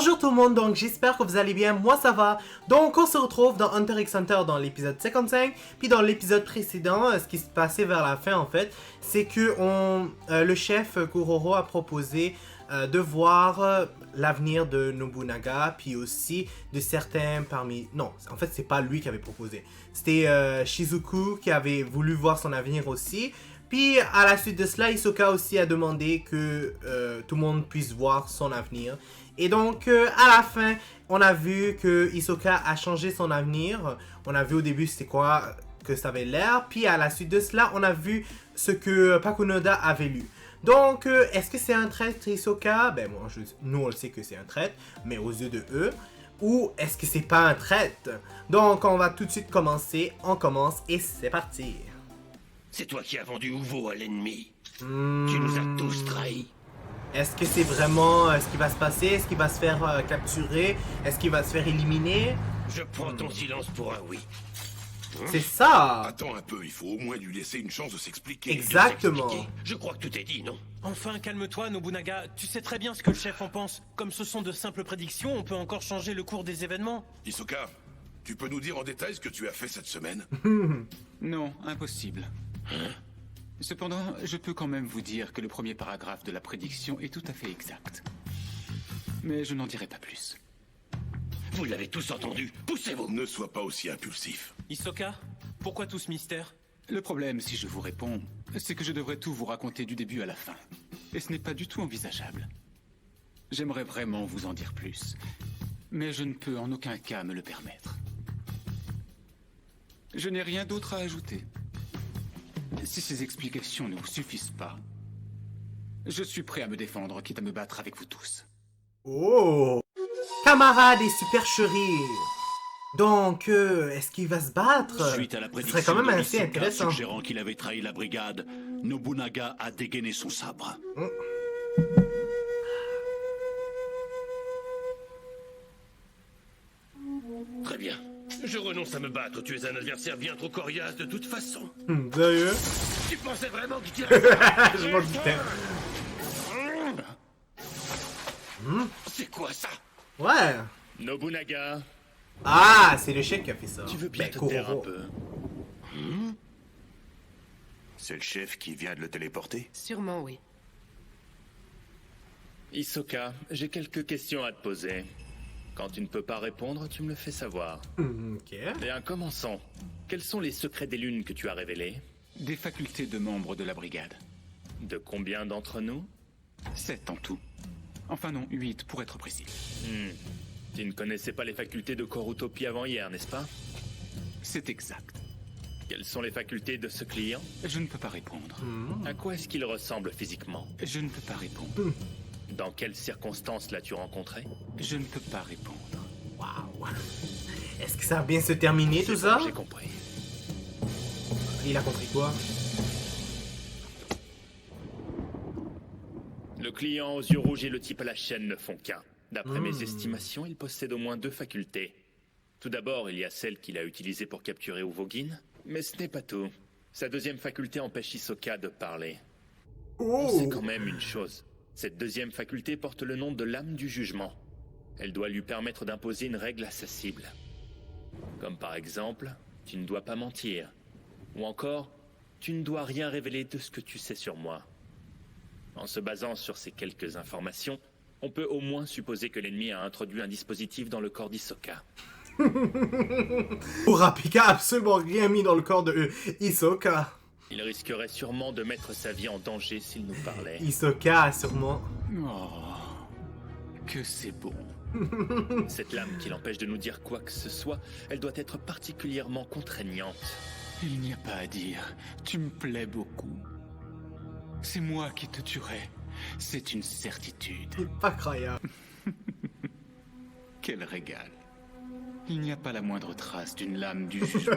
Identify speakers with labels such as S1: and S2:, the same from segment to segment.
S1: Bonjour tout le monde, donc j'espère que vous allez bien, moi ça va. Donc on se retrouve dans Hunter x Hunter dans l'épisode 55. Puis dans l'épisode précédent, ce qui se passait vers la fin en fait, c'est que le chef Kuroro a proposé de voir l'avenir de Nobunaga, puis aussi de certains parmi... Non, en fait c'est pas lui qui avait proposé. C'était Shizuku qui avait voulu voir son avenir aussi. Puis à la suite de cela, Hisoka aussi a demandé que tout le monde puisse voir son avenir. Et donc à la fin, on a vu que Hisoka a changé son avenir. On a vu au début c'était quoi que ça avait l'air. Puis à la suite de cela, on a vu ce que Pakunoda avait lu. Donc est-ce que c'est un traître Hisoka? Ben moi, nous on le sait que c'est un traître, mais aux yeux de eux. Ou est-ce que c'est pas un traître? Donc on va tout de suite commencer. On commence et c'est parti.
S2: C'est toi qui as vendu Uvo à l'ennemi. Tu nous as tous trahis.
S1: Est-ce que c'est vraiment ce qui va se passer? Est-ce qu'il va se faire capturer? Est-ce qu'il va se faire éliminer?
S2: Je prends ton silence pour un oui.
S1: C'est ça!
S3: Attends un peu, il faut au moins lui laisser une chance de s'expliquer.
S1: Exactement.
S2: Je crois que tout est dit, non?
S4: Enfin, calme-toi, Nobunaga. Tu sais très bien ce que le chef en pense. Comme ce sont de simples prédictions, on peut encore changer le cours des événements.
S3: Hisoka, tu peux nous dire en détail ce que tu as fait cette semaine?
S5: Non, impossible. Cependant, je peux quand même vous dire que le premier paragraphe de la prédiction est tout à fait exact. Mais je n'en dirai pas plus.
S2: Vous l'avez tous entendu. Poussez-vous.
S3: Ne sois pas aussi impulsif.
S4: Hisoka, pourquoi tout ce mystère?
S5: Le problème, si je vous réponds, c'est que je devrais tout vous raconter du début à la fin. Et ce n'est pas du tout envisageable. J'aimerais vraiment vous en dire plus. Mais je ne peux en aucun cas me le permettre. Je n'ai rien d'autre à ajouter. Si ces explications ne vous suffisent pas, je suis prêt à me défendre, quitte à me battre avec vous tous.
S1: Oh! Camarades et supercheries! Donc, est-ce qu'il va se battre?
S6: Suite à la
S1: Ce
S6: prédiction
S1: serait quand même
S6: de
S1: assez
S6: Hisoka
S1: intéressant.
S6: suggérant qu'il avait trahi la brigade, Nobunaga a dégainé son sabre.
S2: Très bien. Je renonce à me battre. Tu es un adversaire bien trop coriace de toute façon.
S1: Sérieux?
S2: Tu pensais vraiment que tu
S1: Je m'en doutais.
S2: C'est quoi ça?
S1: Ouais.
S6: Nobunaga,
S1: Ah, c'est le chef qui a fait ça.
S6: tu veux bien
S1: Ben,
S6: te taire un
S1: Kuroro.
S6: peu?
S7: C'est le chef qui vient de le téléporter?
S8: Sûrement, oui.
S9: Hisoka, j'ai quelques questions à te poser. Quand tu ne peux pas répondre, tu me le fais savoir.
S1: Ok.
S9: Bien, commençons. Quels sont les secrets des lunes que tu as révélés?
S5: Des facultés de membres de la brigade.
S9: De combien d'entre nous?
S5: 7 en tout. Enfin non, 8 pour être précis.
S9: Tu ne connaissais pas les facultés de Korutopi avant hier, n'est-ce pas?
S5: C'est exact.
S9: Quelles sont les facultés de ce client?
S5: Je ne peux pas répondre.
S9: À quoi est-ce qu'il ressemble physiquement?
S5: Je ne peux pas répondre.
S9: Dans quelles circonstances l'as-tu rencontré?
S5: Je ne peux pas répondre.
S1: Waouh. Est-ce que ça va bien se terminer tout ça?
S9: J'ai compris.
S1: Il a compris quoi?
S9: Le client aux yeux rouges et le type à la chaîne ne font qu'un. D'après mes estimations, il possède au moins 2 facultés. Tout d'abord, il y a celle qu'il a utilisée pour capturer Uvogin, mais ce n'est pas tout. Sa deuxième faculté empêche Hisoka de parler. On sait quand même une chose. Cette deuxième faculté porte le nom de l'âme du jugement. Elle doit lui permettre d'imposer une règle à sa cible. Comme par exemple, tu ne dois pas mentir. Ou encore, tu ne dois rien révéler de ce que tu sais sur moi. En se basant sur ces quelques informations, on peut au moins supposer que l'ennemi a introduit un dispositif dans le corps d'Hisoka.
S1: Kurapika a absolument rien mis dans le corps de Hisoka.
S9: Il risquerait sûrement de mettre sa vie en danger s'il nous parlait.
S1: Hisoka a sûrement...
S5: Oh, que c'est bon.
S9: Cette lame qui l'empêche de nous dire quoi que ce soit, elle doit être particulièrement contraignante.
S5: Il n'y a pas à dire. Tu me plais beaucoup. C'est moi qui te tuerai. C'est une certitude.
S1: C'est pas croyable.
S5: Quel régal. Il n'y a pas la moindre trace d'une lame du jugement.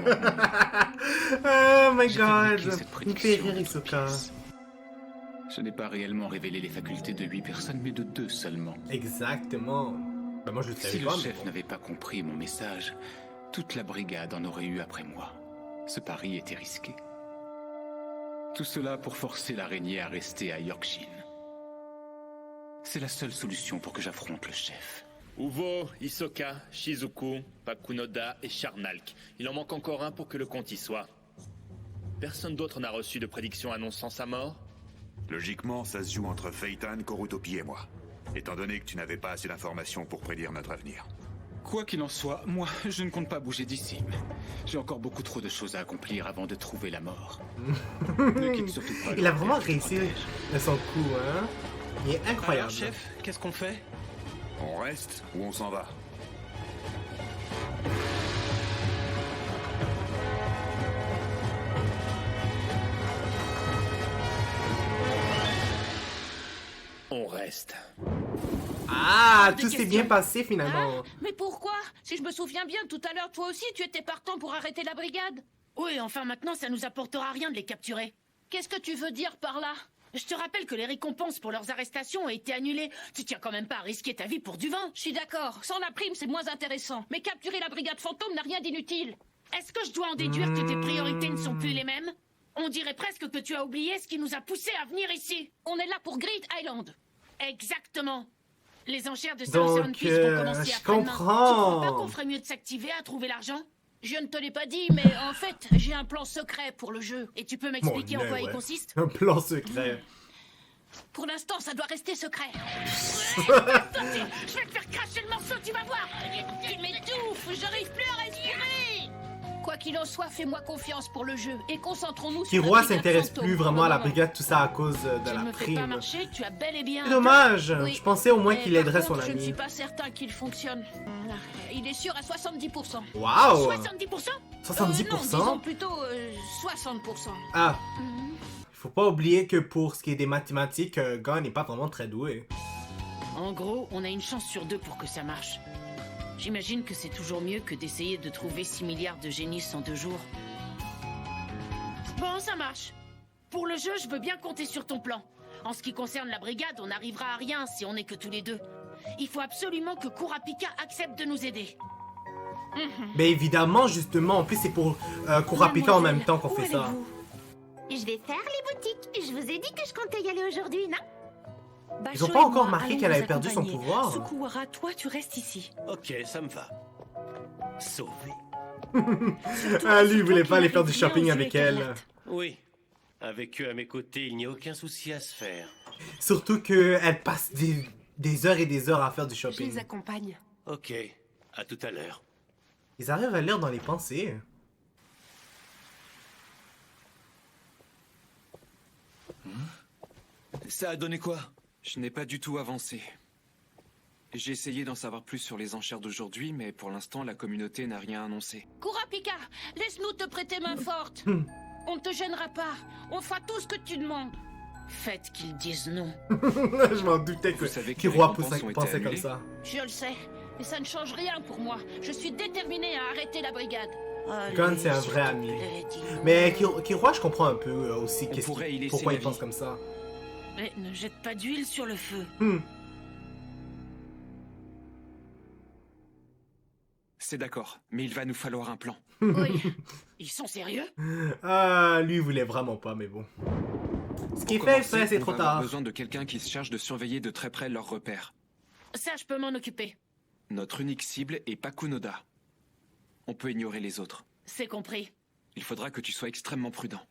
S1: Oh my
S5: J'ai
S1: god.
S5: fabriqué cette
S1: Il fait
S5: prédiction
S1: rire
S5: de
S1: Hisoka.
S5: pièces. Je n'ai pas réellement révélé les facultés de 8 personnes, mais de 2 seulement.
S1: Exactement. Ben moi je le savais
S5: Si le
S1: pas, mais
S5: chef
S1: bon.
S5: n'avait pas compris mon message, toute la brigade en aurait eu après moi. Ce pari était risqué. Tout cela pour forcer l'araignée à rester à Yorkshin. C'est la seule solution pour que j'affronte le chef.
S9: Uvo, Hisoka, Shizuku, Pakunoda et Charnalk. Il en manque encore un pour que le compte y soit. Personne d'autre n'a reçu de prédiction annonçant sa mort?
S7: Logiquement, ça se joue entre Phaeton, Korutopi et moi. Étant donné que tu n'avais pas assez d'informations pour prédire notre avenir.
S5: Quoi qu'il en soit, moi, je ne compte pas bouger d'ici. J'ai encore beaucoup trop de choses à accomplir avant de trouver la mort. Ne quitte surtout pas.
S1: Il a vraiment réussi son coup, hein. Il est incroyable.
S4: Alors, chef, qu'est-ce qu'on fait?
S3: On reste ou on s'en va?
S9: On reste.
S1: Ah,
S8: Des
S1: tout s'est
S8: questions.
S1: bien passé finalement.
S8: Hein? Mais pourquoi? Si je me souviens bien, tout à l'heure, toi aussi, tu étais partant pour arrêter la brigade.
S10: Oui, enfin maintenant, ça nous apportera rien de les capturer.
S8: Qu'est-ce que tu veux dire par là?
S10: Je te rappelle que les récompenses pour leurs arrestations ont été annulées. Tu tiens quand même pas à risquer ta vie pour du vent.
S8: Je suis d'accord, sans la prime, c'est moins intéressant. Mais capturer la brigade fantôme n'a rien d'inutile.
S10: Est-ce que je dois en déduire que tes priorités ne sont plus les mêmes? On dirait presque que tu as oublié ce qui nous a poussés à venir ici.
S8: On est là pour Great Island.
S10: Exactement. Les enchères de
S1: Donc,
S10: Southern Peace vont commencer
S1: je
S10: après-demain.
S1: comprends.
S10: Tu crois pas qu'on ferait mieux de s'activer à trouver l'argent?
S8: Je ne te l'ai pas dit, mais en fait, j'ai un plan secret pour le jeu.
S10: Et tu peux m'expliquer en
S1: Mon
S10: quoi
S1: Dieu,
S10: il
S1: ouais.
S10: consiste?
S1: Un plan secret.
S8: Pour l'instant, ça doit rester secret.
S10: Je vais te faire cracher le morceau, tu vas voir.
S8: Tu m'étouffes, j'arrive plus à respirer. Quoi qu'il en soit, fais-moi confiance pour le jeu et concentrons-nous sur
S1: Kiroa
S8: la brigade
S1: s'intéresse
S8: fantôme
S1: plus
S8: pour
S1: vraiment
S8: le
S1: à la
S8: moment.
S1: brigade, tout ça à cause de
S10: Tu
S1: la
S10: ne me fais pas
S1: prime.
S10: marcher, tu as bel et bien...
S1: C'est dommage.
S8: Oui.
S1: Je pensais au moins
S8: Mais
S1: qu'il
S8: par
S1: aiderait son
S8: contre, Je ne suis
S1: ami.
S8: pas certain qu'il fonctionne. Il est sûr à 70%.
S1: Waouh.
S10: 70%?
S1: 70%.
S8: Non, disons plutôt 60%.
S1: Ah. Faut pas oublier que pour ce qui est des mathématiques, Gon n'est pas vraiment très doué.
S10: En gros, on a une chance sur 2 pour que ça marche. J'imagine que c'est toujours mieux que d'essayer de trouver 6 milliards de génisses en 2 jours. Bon, ça marche. Pour le jeu, je veux bien compter sur ton plan. En ce qui concerne la brigade, on n'arrivera à rien si on n'est que tous les deux. Il faut absolument que Kurapika accepte de nous aider.
S1: Mais évidemment, justement, en plus c'est pour Kurapika en même temps qu'on fait ça.
S11: Je vais faire les boutiques. Je vous ai dit que je comptais y aller aujourd'hui, non?
S1: Ils ont pas encore remarqué qu'elle avait perdu son pouvoir.
S10: Sukuwara, toi, tu restes ici.
S6: Ok, ça me va. Sauvé.
S1: Ah, lui, il voulait pas aller faire du shopping avec elle.
S6: Oui. Avec eux à mes côtés, il n'y a aucun souci à se faire.
S1: Surtout qu'elle passe des heures et des heures à faire du
S10: Je
S1: shopping.
S10: les accompagne.
S6: Ok, à tout à l'heure.
S1: Ils arrivent à lire dans les pensées.
S12: Ça a donné quoi?
S13: Je n'ai pas du tout avancé. J'ai essayé d'en savoir plus sur les enchères d'aujourd'hui, mais pour l'instant, la communauté n'a rien annoncé.
S8: Kurapika, laisse-nous te prêter main forte. On ne te gênera pas. On fera tout ce que tu demandes.
S10: Faites qu'ils disent non.
S1: Je m'en doutais que
S13: Vous savez que
S1: Kiroa
S13: les récompenses ont été
S1: pensait comme
S13: annulées?
S1: ça.
S8: Je le sais. Mais ça ne change rien pour moi. Je suis déterminée à arrêter la brigade.
S1: Gon, c'est un vrai ami. Mais Kiroa, je comprends un peu aussi
S13: pourrait y laisser
S1: pourquoi
S13: la
S1: il pense
S13: vie.
S1: comme ça.
S10: Mais ne jette pas d'huile sur le feu.
S13: C'est d'accord, mais il va nous falloir un plan.
S10: Oui. Ils sont sérieux?
S1: Ah, lui, il voulait vraiment pas, mais bon. Ce qui est
S13: Pour
S1: fait,
S13: commencer,
S1: c'est
S13: on
S1: trop
S13: va avoir
S1: tard.
S13: besoin de quelqu'un qui se charge de surveiller de très près leurs repères.
S10: Ça, je peux m'en occuper.
S13: Notre unique cible est Pakunoda. On peut ignorer les autres.
S10: C'est compris.
S13: Il faudra que tu sois extrêmement prudent.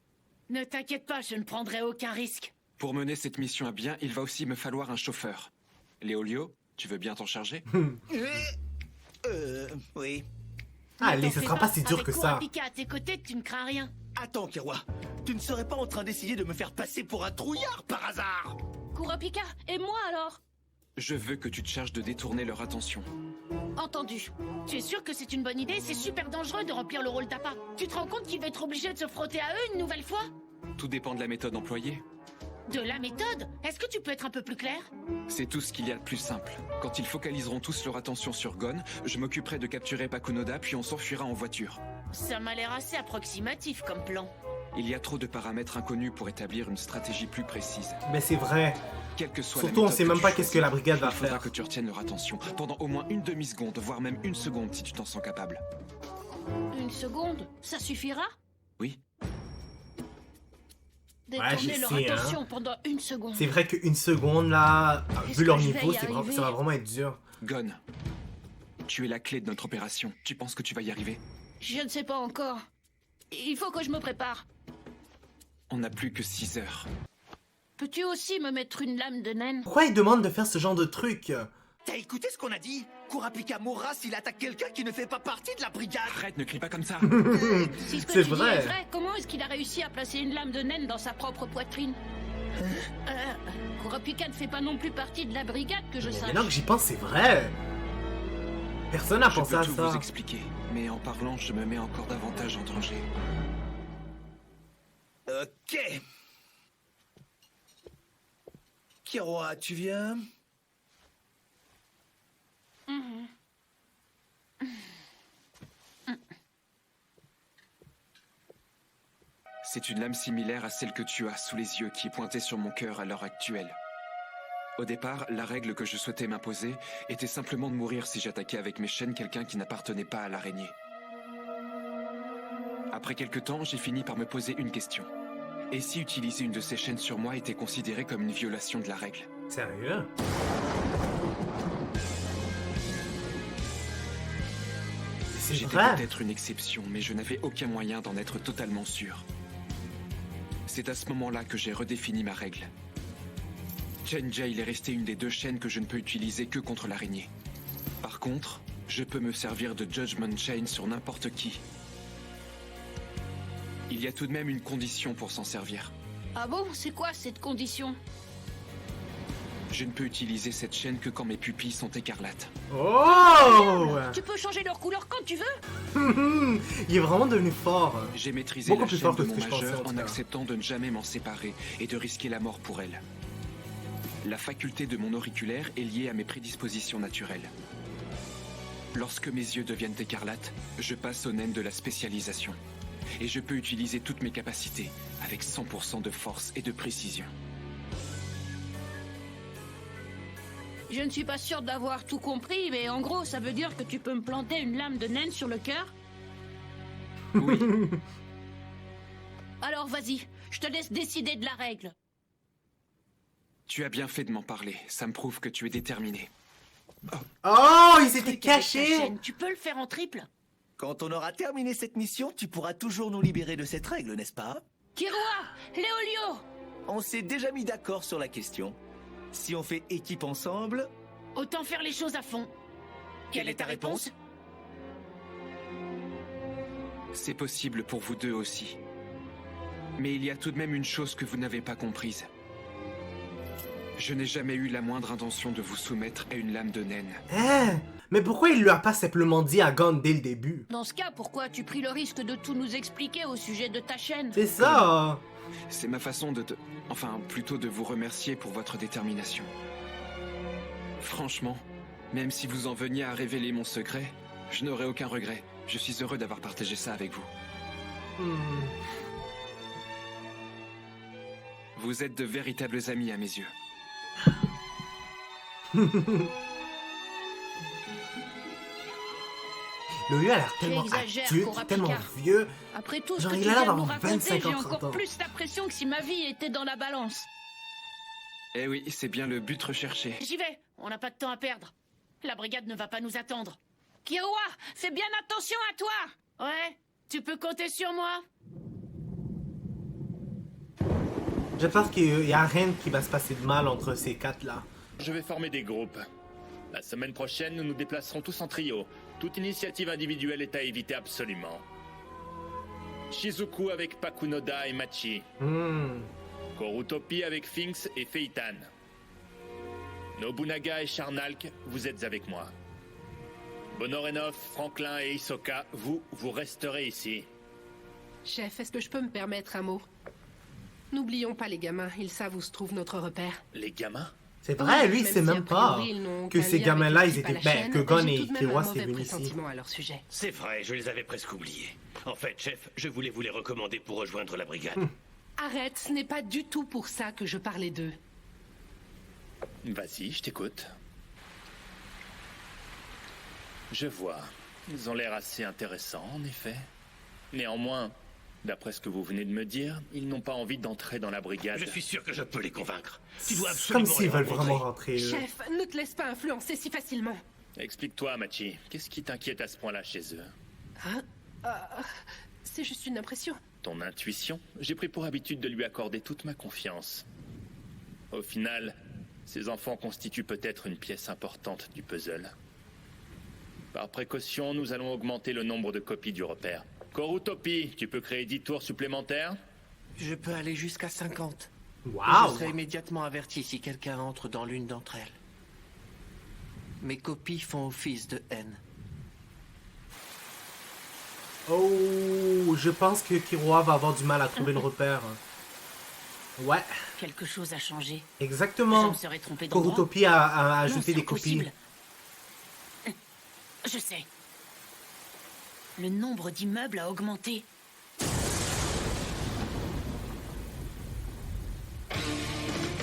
S10: Ne t'inquiète pas, je ne prendrai aucun risque.
S13: Pour mener cette mission à bien, il va aussi me falloir un chauffeur. Léolio, tu veux bien t'en charger?
S12: Oui.
S1: Allez, ce sera pas si dur
S10: Avec
S1: que ça.
S10: Kurapika à tes côtés, tu ne crains rien.
S12: Attends, Kiroa. Tu ne serais pas en train d'essayer de me faire passer pour un trouillard par hasard?
S8: Kurapika, et moi alors?
S13: Je veux que tu te charges de détourner leur attention.
S8: Entendu.
S10: Tu es sûr que c'est une bonne idée? C'est super dangereux de remplir le rôle d'appât. Tu te rends compte qu'il va être obligé de se frotter à eux une nouvelle fois?
S13: Tout dépend de la méthode employée.
S10: De la méthode? Est-ce que tu peux être un peu plus clair?
S13: C'est tout ce qu'il y a de plus simple. Quand ils focaliseront tous leur attention sur Gon, je m'occuperai de capturer Pakunoda, puis on s'enfuira en voiture.
S10: Ça m'a l'air assez approximatif comme plan.
S13: Il y a trop de paramètres inconnus pour établir une stratégie plus précise.
S1: Mais c'est vrai.
S13: Quelle que soit
S1: Surtout,
S13: la
S1: on sait
S13: méthode
S1: même
S13: tu
S1: pas qu'est-ce que la
S13: choisis,
S1: brigade va
S13: il faudra
S1: faire.
S13: que tu retiennes leur attention pendant au moins une demi-seconde, voire même une seconde si tu t'en sens capable.
S8: Une seconde, ça suffira?
S13: Oui.
S8: Détourner
S1: je
S8: leur
S1: sais, hein.
S8: attention pendant une seconde.
S1: C'est vrai qu'une seconde, là,
S8: Est-ce
S1: vu leur
S8: que je vais
S1: niveau,
S8: y arriver?
S1: ça va vraiment être dur.
S13: Gon, Tu es la clé de notre opération. Tu penses que tu vas y arriver?
S8: Je ne sais pas encore. Il faut que je me prépare.
S13: On n'a plus que 6 heures.
S8: Peux-tu aussi me mettre une lame de naine?
S1: Pourquoi il demande de faire ce genre de truc?
S12: T'as écouté ce qu'on a dit? Kurapika mourra s'il attaque quelqu'un qui ne fait pas partie de la brigade.
S13: Arrête, ne crie pas comme ça.
S8: Si ce que
S1: C'est
S8: tu dis
S1: vrai.
S8: est vrai, comment est-ce qu'il a réussi à placer une lame de naine dans sa propre poitrine? Kurapika ne fait pas non plus partie de la brigade que je
S1: Mais
S8: sache.
S1: maintenant que j'y pense, c'est vrai. Personne n'a
S13: Je
S1: pensé
S13: peux
S1: à
S13: tout
S1: ça.
S13: vous expliquer, mais en parlant, je me mets encore davantage en danger.
S12: Ok. Kiroa, tu viens?
S13: C'est une lame similaire à celle que tu as sous les yeux qui est pointée sur mon cœur à l'heure actuelle. Au départ, la règle que je souhaitais m'imposer était simplement de mourir si j'attaquais avec mes chaînes quelqu'un qui n'appartenait pas à l'araignée. Après quelque temps, j'ai fini par me poser une question. Et si utiliser une de ces chaînes sur moi était considéré comme une violation de la règle?
S1: Sérieux? C'est
S13: J'étais
S1: vrai.
S13: peut-être une exception, mais je n'avais aucun moyen d'en être totalement sûr. C'est à ce moment-là que j'ai redéfini ma règle. Chain Jail est resté une des 2 chaînes que je ne peux utiliser que contre l'araignée. Par contre, je peux me servir de Judgment Chain sur n'importe qui. Il y a tout de même une condition pour s'en servir.
S8: Ah bon? C'est quoi cette condition?
S1: Je
S13: ne peux utiliser cette chaîne que quand mes pupilles sont écarlates.
S1: Oh!
S8: Tu peux changer leur couleur quand tu veux.
S1: Il est vraiment devenu fort.
S13: J'ai maîtrisé
S1: Beaucoup
S13: la
S1: plus
S13: chaîne
S1: fort
S13: de
S1: que ce
S13: mon
S1: que je pensais,
S13: majeur
S1: en tout
S13: en
S1: cas.
S13: acceptant de ne jamais m'en séparer et de risquer la mort pour elle. La faculté de mon auriculaire est liée à mes prédispositions naturelles. Lorsque mes yeux deviennent écarlates, je passe au naine de la spécialisation. Et je peux utiliser toutes mes capacités, avec 100% de force et de précision.
S8: Je ne suis pas sûre d'avoir tout compris, mais en gros, ça veut dire que tu peux me planter une lame de naine sur le cœur?
S13: Oui.
S8: Alors vas-y, je te laisse décider de la règle.
S13: Tu as bien fait de m'en parler, ça me prouve que tu es déterminé.
S1: Oh, il s'était
S8: Truc avec ta
S1: caché.
S8: chaîne, tu peux le faire en triple?
S12: Quand on aura terminé cette mission, tu pourras toujours nous libérer de cette règle, n'est-ce pas?
S8: Kiroa, Léolio!
S12: On s'est déjà mis d'accord sur la question. Si on fait équipe ensemble...
S8: Autant faire les choses à fond.
S12: Quelle est ta réponse?
S13: C'est possible pour vous deux aussi. Mais il y a tout de même une chose que vous n'avez pas comprise. Je n'ai jamais eu la moindre intention de vous soumettre à une lame de naine.
S1: Hein? Mais pourquoi il lui a pas simplement dit à Gon dès le début?
S8: Dans ce cas, pourquoi as-tu pris le risque de tout nous expliquer au sujet de ta chaîne?
S1: C'est ça.
S13: C'est ma façon de enfin, plutôt de vous remercier pour votre détermination. Franchement, même si vous en veniez à révéler mon secret, je n'aurais aucun regret. Je suis heureux d'avoir partagé ça avec vous. Vous êtes de véritables amis à mes yeux.
S1: Lui a l'air
S8: Tu
S1: tellement
S8: exagères,
S1: adulte,
S8: Kurapika.
S1: tellement vieux.
S8: Après tout ce
S1: Genre,
S8: que tu
S1: il a
S8: viens
S1: l'air
S8: de nous
S1: d'avoir
S8: raconter,
S1: 25
S8: j'ai
S1: ans, 30
S8: encore
S1: ans.
S8: plus l'impression que si ma vie était dans la balance.
S13: Eh oui, c'est bien le but recherché.
S8: J'y vais, on n'a pas de temps à perdre. La brigade ne va pas nous attendre. Kiroa, fais bien attention à toi. Ouais, tu peux compter sur moi.
S1: J'espère qu'il y a rien qui va se passer de mal entre ces 4-là.
S9: Je vais former des groupes. La semaine prochaine, nous nous déplacerons tous en trio. Toute initiative individuelle est à éviter absolument. Shizuku avec Pakunoda et Machi. Korutopi avec Finks et Feitan. Nobunaga et Charnalk, vous êtes avec moi. Bonorenov, Franklin et Hisoka, vous resterez ici.
S14: Chef, est-ce que je peux me permettre un mot? N'oublions pas les gamins, ils savent où se trouve notre repère.
S9: Les gamins?
S1: C'est vrai, lui, il
S14: Même
S1: sait
S14: si,
S1: même
S14: a
S1: pas
S14: priori, ils n'ont
S1: que
S14: aucun
S1: ces
S14: lien
S1: gamins-là,
S14: avec
S1: ils
S14: l'équipe à
S1: étaient...
S14: la
S1: Ben,
S14: chaîne,
S1: que Gon
S14: j'ai
S1: et
S14: tout de même
S1: Killua,
S14: un
S1: c'est
S14: mauvais
S1: venu ici.
S14: pressentiment à leur sujet.
S2: C'est vrai, je les avais presque oubliés. En fait, chef, je voulais vous les recommander pour rejoindre la brigade.
S14: Arrête, ce n'est pas du tout pour ça que je parlais d'eux.
S9: Vas-y, je t'écoute. Je vois. Ils ont l'air assez intéressants, en effet. Néanmoins, d'après ce que vous venez de me dire, ils n'ont pas envie d'entrer dans la brigade.
S2: Je suis sûr que je peux les convaincre. Tu dois
S1: Comme
S2: absolument
S1: s'ils
S2: les
S1: veulent
S2: rencontrer.
S1: vraiment rentrer.
S14: Chef, ne te laisse pas influencer si facilement.
S9: Explique-toi, Machi. Qu'est-ce qui t'inquiète à ce point-là chez eux?
S14: Hein? C'est juste une impression.
S9: Ton intuition? J'ai pris pour habitude de lui accorder toute ma confiance. Au final, ces enfants constituent peut-être une pièce importante du puzzle. Par précaution, nous allons augmenter le nombre de copies du repère. Korutopi, tu peux créer 10 tours supplémentaires?
S12: Je peux aller jusqu'à 50.
S1: Waouh!
S12: Je serai immédiatement averti si quelqu'un entre dans l'une d'entre elles. Mes copies font office de haine.
S1: Oh, je pense que Kiroa va avoir du mal à trouver le repère. Ouais.
S10: Quelque chose a changé.
S1: Exactement.
S10: Je me serais trompé d'endroit.
S1: Korutopi a ajouté
S10: Non, c'est
S1: des copies.
S10: impossible. Je sais. Le nombre d'immeubles a augmenté.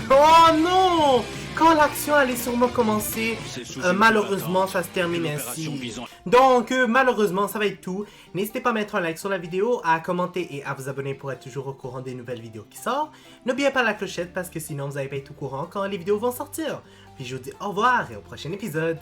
S1: Oh non! Quand l'action allait sûrement commencer, malheureusement ça se termine ainsi. Donc malheureusement ça va être tout. N'hésitez pas à mettre un like sur la vidéo, à commenter et à vous abonner pour être toujours au courant des nouvelles vidéos qui sortent. N'oubliez pas la clochette parce que sinon vous n'allez pas être au courant quand les vidéos vont sortir. Puis je vous dis au revoir et au prochain épisode.